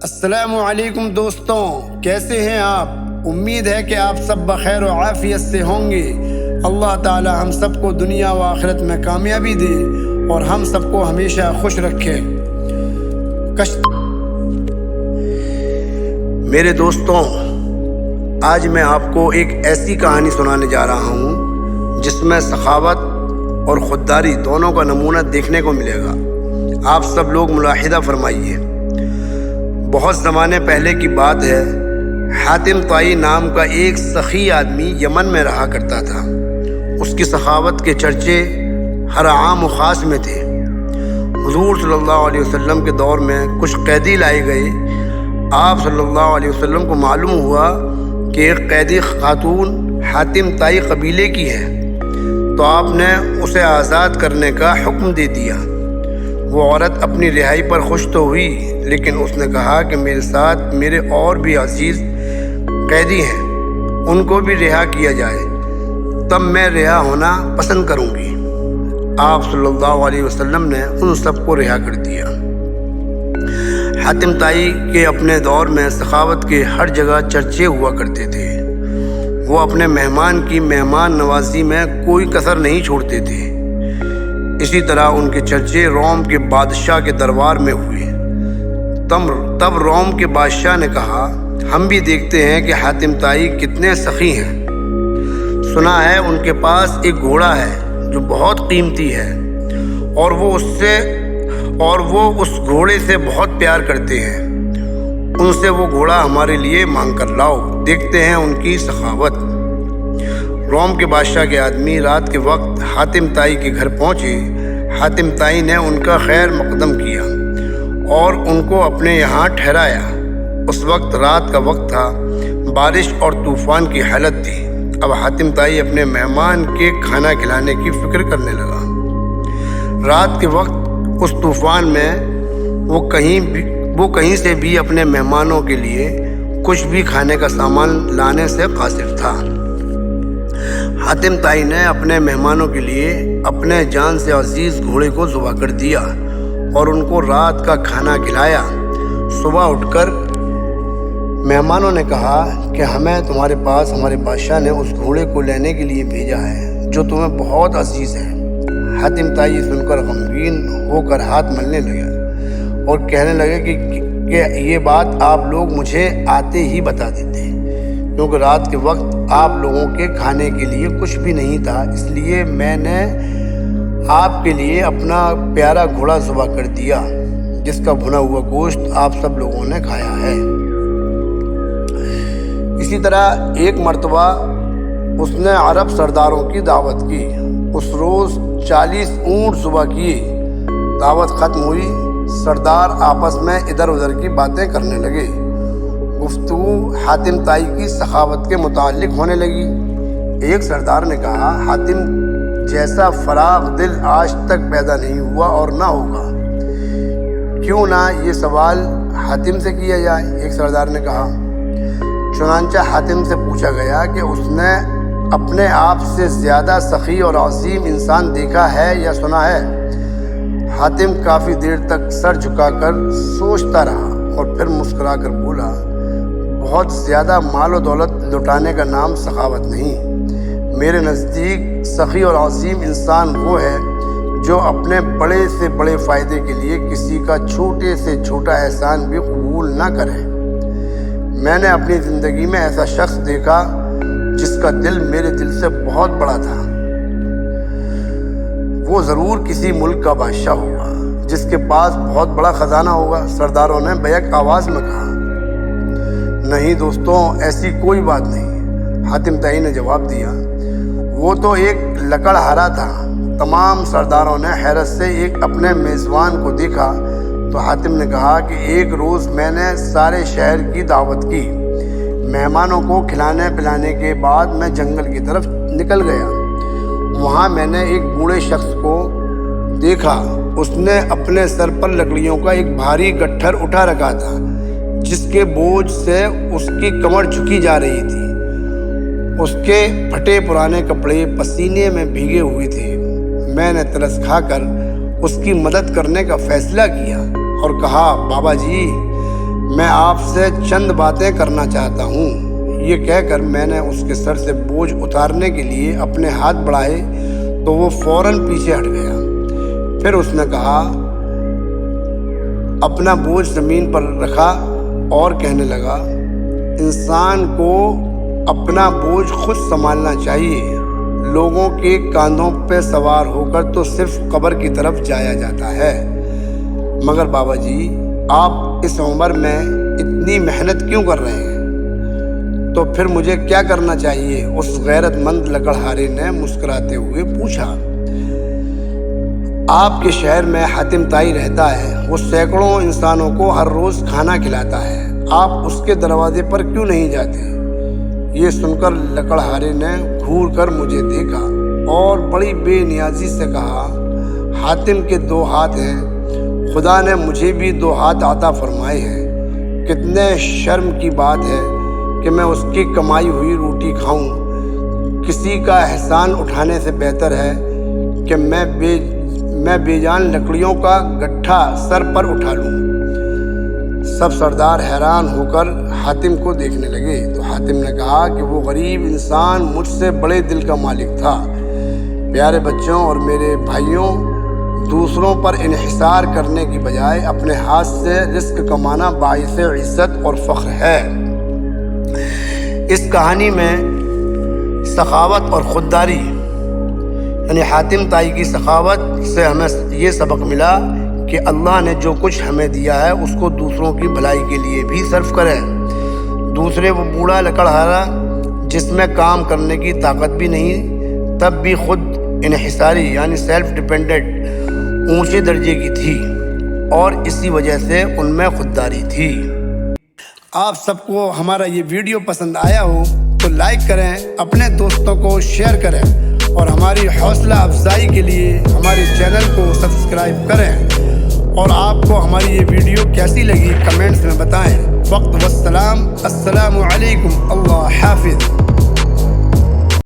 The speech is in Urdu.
السلام علیکم دوستوں، کیسے ہیں آپ؟ امید ہے کہ آپ سب بخیر و عافیت سے ہوں گے۔ اللہ تعالی ہم سب کو دنیا و آخرت میں کامیابی دے اور ہم سب کو ہمیشہ خوش رکھے۔ میرے دوستوں، آج میں آپ کو ایک ایسی کہانی سنانے جا رہا ہوں جس میں سخاوت اور خودداری دونوں کا نمونہ دیکھنے کو ملے گا۔ آپ سب لوگ ملاحظہ فرمائیے۔ بہت زمانے پہلے کی بات ہے، حاتم طائی نام کا ایک سخی آدمی یمن میں رہا کرتا تھا۔ اس کی سخاوت کے چرچے ہر عام و خاص میں تھے۔ حضور صلی اللہ علیہ وسلم کے دور میں کچھ قیدی لائے گئے۔ آپ صلی اللہ علیہ وسلم کو معلوم ہوا کہ ایک قیدی خاتون حاتم طائی قبیلے کی ہے، تو آپ نے اسے آزاد کرنے کا حکم دے دیا۔ وہ عورت اپنی رہائی پر خوش تو ہوئی، لیکن اس نے کہا کہ میرے ساتھ میرے اور بھی عزیز قیدی ہیں، ان کو بھی رہا کیا جائے، تب میں رہا ہونا پسند کروں گی۔ آپ صلی اللہ علیہ وسلم نے ان سب کو رہا کر دیا۔ حاتم طائی کے اپنے دور میں سخاوت کے ہر جگہ چرچے ہوا کرتے تھے۔ وہ اپنے مہمان کی مہمان نوازی میں کوئی کسر نہیں چھوڑتے تھے۔ اسی طرح ان کے چرچے روم کے بادشاہ کے دربار میں ہوئے۔ تب روم کے بادشاہ نے کہا، ہم بھی دیکھتے ہیں کہ حاتم طائی کتنے سخی ہیں۔ سنا ہے ان کے پاس ایک گھوڑا ہے جو بہت قیمتی ہے، اور وہ اس گھوڑے سے بہت پیار کرتے ہیں۔ ان سے وہ گھوڑا ہمارے لیے مانگ کر لاؤ، دیکھتے ہیں ان کی سخاوت۔ روم کے بادشاہ کے آدمی رات کے وقت حاتم طائی کے گھر پہنچے۔ حاتم طائی نے ان کا خیر مقدم کیا اور ان کو اپنے یہاں ٹھہرایا۔ اس وقت رات کا وقت تھا، بارش اور طوفان کی حالت تھی۔ اب حاتم طائی اپنے مہمان کے کھانا کھلانے کی فکر کرنے لگا۔ رات کے وقت اس طوفان میں وہ کہیں سے بھی اپنے مہمانوں کے لیے کچھ بھی کھانے کا سامان لانے سے قاصر تھا۔ حاتم طائی نے اپنے مہمانوں کے لیے اپنے جان سے عزیز گھوڑے کو ذبح کر دیا اور ان کو رات کا کھانا کھلایا۔ صبح اٹھ کر مہمانوں نے کہا کہ ہمیں تمہارے پاس ہمارے بادشاہ نے اس گھوڑے کو لینے کے لیے بھیجا ہے جو تمہیں بہت عزیز ہے۔ حاتم طائی سن کر غمگین ہو کر ہاتھ ملنے لگا اور کہنے لگے کہ یہ بات آپ لوگ مجھے آتے ہی بتا دیتے، کیونکہ رات کے وقت آپ لوگوں کے کھانے کے لیے کچھ بھی نہیں تھا، اس لیے میں نے آپ کے لیے اپنا پیارا گھوڑا ذبح کر دیا، جس کا بھنا ہوا گوشت آپ سب لوگوں نے کھایا ہے۔ اسی طرح ایک مرتبہ اس نے عرب سرداروں کی دعوت کی۔ اس روز 40 اونٹ ذبح کیے۔ دعوت ختم ہوئی، سردار آپس میں ادھر ادھر کی باتیں کرنے لگے۔ گفتگو حاتم طائی کی سخاوت کے متعلق ہونے لگی۔ ایک سردار نے کہا، حاتم جیسا فراغ دل آج تک پیدا نہیں ہوا اور نہ ہوگا، کیوں نہ یہ سوال حاتم سے کیا جائے؟ ایک سردار نے کہا۔ چنانچہ حاتم سے پوچھا گیا کہ اس نے اپنے آپ سے زیادہ سخی اور عظیم انسان دیکھا ہے یا سنا ہے؟ حاتم کافی دیر تک سر جھکا کر سوچتا رہا اور پھر مسکرا کر بولا، بہت زیادہ مال و دولت لٹانے کا نام سخاوت نہیں۔ میرے نزدیک سخی اور عظیم انسان وہ ہے جو اپنے بڑے سے بڑے فائدے کے لیے کسی کا چھوٹے سے چھوٹا احسان بھی قبول نہ کرے۔ میں نے اپنی زندگی میں ایسا شخص دیکھا جس کا دل میرے دل سے بہت بڑا تھا۔ وہ ضرور کسی ملک کا بادشاہ ہوگا جس کے پاس بہت بڑا خزانہ ہوگا۔ سرداروں نے بیک آواز میں کہا۔ نہیں دوستوں، ایسی کوئی بات نہیں، حاتم طائی نے جواب دیا۔ وہ تو ایک لکڑہارا تھا۔ تمام سرداروں نے حیرت سے اپنے میزبان کو دیکھا تو حاتم نے کہا کہ ایک روز میں نے سارے شہر کی دعوت کی۔ مہمانوں کو کھلانے پلانے کے بعد میں جنگل کی طرف نکل گیا۔ وہاں میں نے ایک بوڑھے شخص کو دیکھا۔ اس نے اپنے سر پر لکڑیوں کا ایک بھاری گٹھر اٹھا رکھا تھا، جس کے بوجھ سے اس کی کمر جھکی جا رہی تھی۔ اس کے پھٹے پرانے کپڑے پسینے میں بھیگے ہوئے تھے۔ میں نے ترس کھا کر اس کی مدد کرنے کا فیصلہ کیا اور کہا، بابا جی میں آپ سے چند باتیں کرنا چاہتا ہوں۔ یہ کہہ کر میں نے اس کے سر سے بوجھ اتارنے کے لیے اپنے ہاتھ بڑھائے تو وہ فوراً پیچھے ہٹ گیا۔ پھر اس نے کہا، اپنا بوجھ زمین پر رکھا اور کہنے لگا، انسان کو اپنا بوجھ خود سنبھالنا چاہیے۔ لوگوں کے کاندھوں پہ سوار ہو کر تو صرف قبر کی طرف جایا جاتا ہے، مگر بابا جی آپ اس عمر میں اتنی محنت کیوں کر رہے ہیں؟ تو پھر مجھے کیا کرنا چاہیے؟ اس غیرت مند لکڑہارے نے مسکراتے ہوئے پوچھا۔ آپ کے شہر میں حاتم تائی رہتا ہے، وہ سینکڑوں انسانوں کو ہر روز کھانا کھلاتا ہے، آپ اس کے دروازے پر کیوں نہیں جاتے؟ یہ سن کر لکڑہارے نے گھور کر مجھے دیکھا اور بڑی بے نیازی سے کہا، حاتم کے 2 ہاتھ ہیں، خدا نے مجھے بھی 2 ہاتھ عطا فرمائے ہیں۔ کتنے شرم کی بات ہے کہ میں اس کی کمائی ہوئی روٹی کھاؤں۔ کسی کا احسان اٹھانے سے بہتر ہے کہ میں بے جان لکڑیوں کا گٹھا سر پر اٹھا لوں۔ سب سردار حیران ہو کر حاتم کو دیکھنے لگے تو حاتم نے کہا کہ وہ غریب انسان مجھ سے بڑے دل کا مالک تھا۔ پیارے بچوں اور میرے بھائیوں، دوسروں پر انحصار کرنے کی بجائے اپنے ہاتھ سے رزق کمانا باعث عزت اور فخر ہے۔ اس کہانی میں سخاوت اور خودداری یعنی حاتم تائی کی سخاوت سے ہمیں یہ سبق ملا کہ اللہ نے جو کچھ ہمیں دیا ہے اس کو دوسروں کی بھلائی کے لیے بھی صرف کریں۔ دوسرے وہ بوڑھا لکڑہارا جس میں کام کرنے کی طاقت بھی نہیں، تب بھی خود انحصاری یعنی سیلف ڈیپینڈنٹ اونچے درجے کی تھی، اور اسی وجہ سے ان میں خودداری تھی۔ آپ سب کو ہمارا یہ ویڈیو پسند آیا ہو تو لائک کریں، اپنے دوستوں کو شیئر کریں، اور ہماری حوصلہ افزائی کے لیے ہمارے چینل کو سبسکرائب کریں۔ اور آپ کو ہماری یہ ویڈیو کیسی لگی کمنٹس میں بتائیں۔ وقت والسلام، السلام علیکم، اللہ حافظ۔